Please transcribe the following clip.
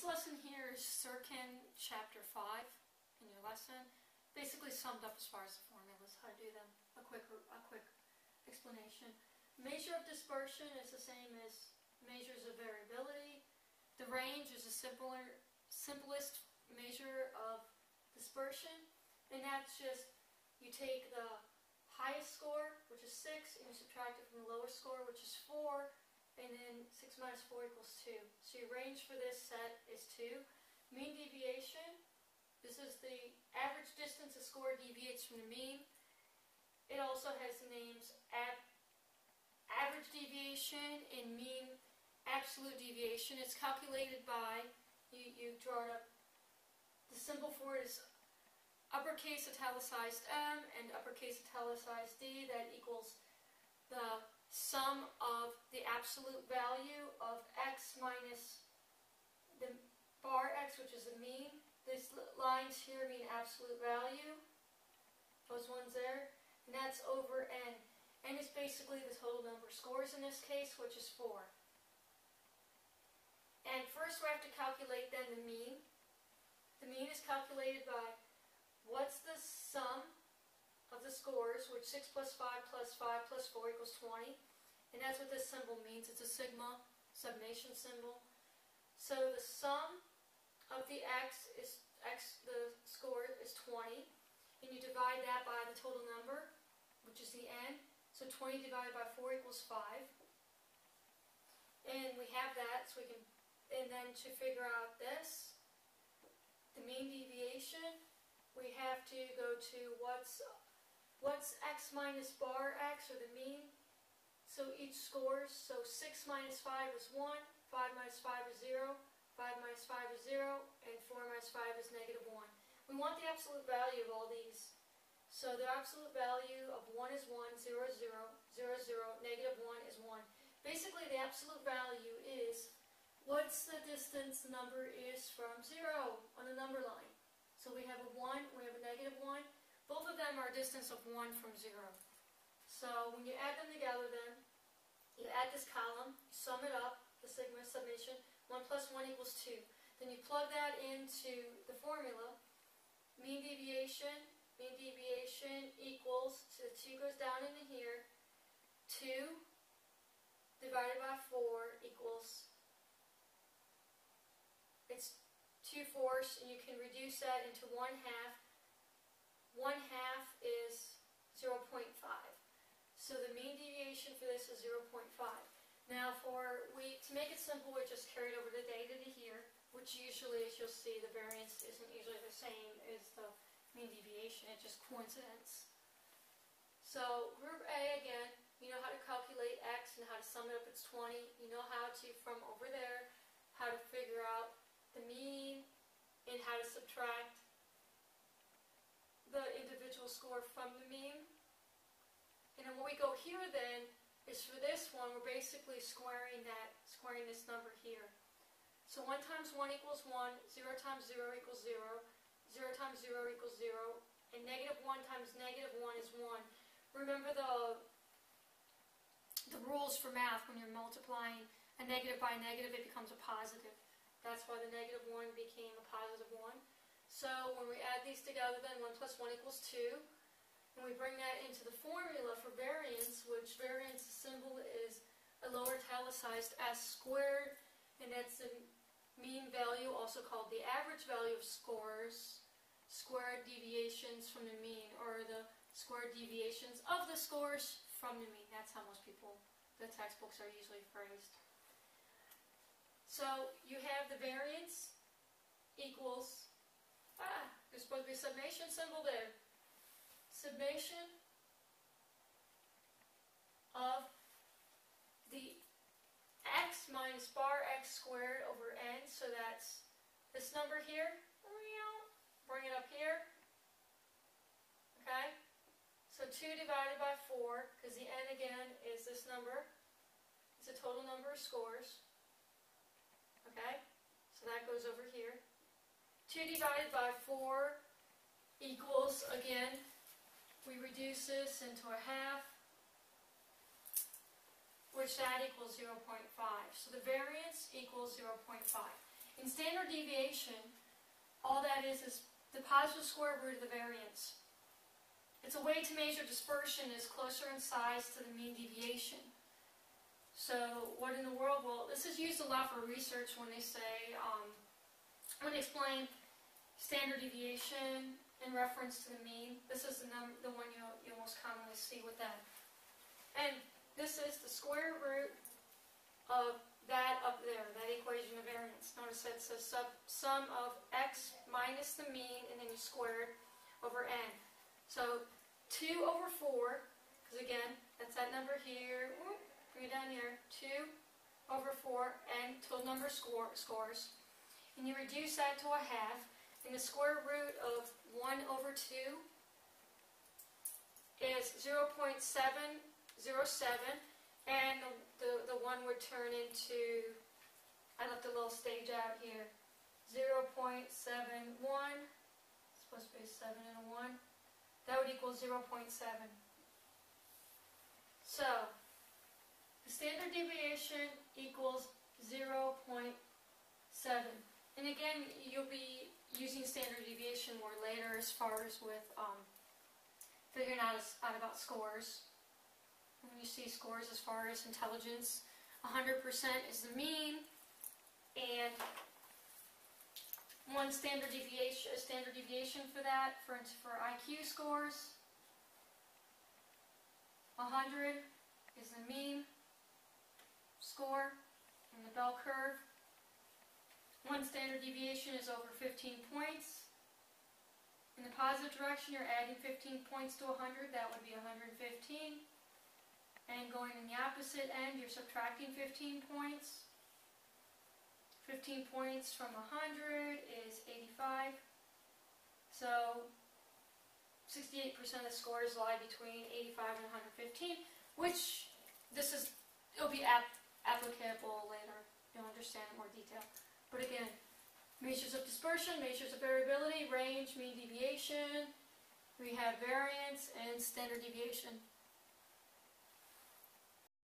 This lesson here is Sirkin Chapter 5 in your lesson. Basically summed up as far as the formulas, how to do them. A quick explanation. Measure of dispersion is the same as measures of variability. The range is the simplest measure of dispersion, and that's just you take the highest score, which is 6, and you subtract it from the lowest score, which is 4, and then 6 minus 4 equals 2. So your range for this set is 2. Mean deviation, this is the average distance a score deviates from the mean. It also has the names average deviation and mean absolute deviation. It's calculated by, you draw it up, the symbol for it is uppercase italicized M and uppercase italicized D. That equals the sum of the absolute value of x minus the bar x, which is the mean. These lines here mean absolute value, those ones there, and that's over n. N is basically the total number of scores in this case, which is 4. And first we have to calculate then the mean. The mean is calculated by what's the sum of the scores, which 6 plus 5 plus 5 plus 4 equals 20. And that's what this symbol means. It's a sigma summation symbol. So the sum of the the score is 20. And you divide that by the total number, which is the n. So 20 divided by 4 equals 5. And we have that, so we can, and then to figure out this, the mean deviation, we have to go to what's x minus bar x, or the mean. So each scores, so 6 minus 5 is 1, 5 minus 5 is 0, 5 minus 5 is 0, and 4 minus 5 is negative 1. We want the absolute value of all these. So the absolute value of 1 is 1, 0 is 0, 0 is 0, negative 1 is 1. Basically the absolute value is what's the distance number is from 0 on the number line. So we have a 1, we have a negative 1. Both of them are a distance of 1 from 0. So when you add them together then, you add this column, sum it up, the sigma summation, 1 plus 1 equals 2. Then you plug that into the formula, mean deviation equals, so the 2 goes down into here, 2 divided by 4 equals, it's 2/4, and you can reduce that into 1/2. 1/2 is 0.5. So the mean deviation for this is 0.5. Now to make it simple, we just carried over the data to here, which usually, as you'll see, the variance isn't usually the same as the mean deviation, it's just coincidence. So group A, again, you know how to calculate x and how to sum it up, it's 20. You know how to, from over there, how to figure out the mean and how to subtract the individual score from the mean. And then when we go here then, is for this one, we're basically squaring this number here. So 1 times 1 equals 1, 0 times 0 equals 0, 0 times 0 equals 0, and negative 1 times negative 1 is 1. Remember the rules for math. When you're multiplying a negative by a negative, it becomes a positive. That's why the negative 1 became a positive 1. So when we add these together then, 1 plus 1 equals 2. And we bring that into the formula for variance, which variance symbol is a lower italicized s squared, and that's the mean value, also called the average value of scores, squared deviations from the mean, or the squared deviations of the scores from the mean. That's how most people, the textbooks are usually phrased. So you have the variance equals, there's supposed to be a summation symbol there. Summation of the x minus bar x squared over n, so that's this number here, bring it up here, okay? So 2 divided by 4, because the n again is this number, it's the total number of scores, okay? So that goes over here. 2 divided by 4 equals, again, we reduce this into a half, which that equals 0.5. So the variance equals 0.5. In standard deviation, all that is the positive square root of the variance. It's a way to measure dispersion is closer in size to the mean deviation. So what in the world? Well, this is used a lot for research when they say, when they explain standard deviation in reference to the mean. This is the one you'll most commonly see with that. And this is the square root of that up there, that equation of variance. Notice that it says sum of x minus the mean, and then you square it over n. So 2 over 4, because again, that's that number here. Bring it down here. 2 over 4, and total number scores. And you reduce that to a half, and the square root of 1 over 2 is 0.707, and the 1 would turn into, I left a little stage out here, 0.71, it's supposed to be a 7 and a 1, that would equal 0.7. So, the standard deviation equals 0.7. And again, you'll be using standard deviation more later as far as with figuring out about scores. When you see scores as far as intelligence, 100% is the mean, and one standard deviation for that, for instance, for IQ scores, 100 is the mean score in the bell curve. One standard deviation is over 15 points. In the positive direction, you're adding 15 points to 100, that would be 115. And going in the opposite end, you're subtracting 15 points. 15 points from 100 is 85. So 68% of the scores lie between 85 and 115, which it'll be applicable later. You'll understand in more detail. But again, measures of dispersion, measures of variability, range, mean deviation, we have variance, and standard deviation.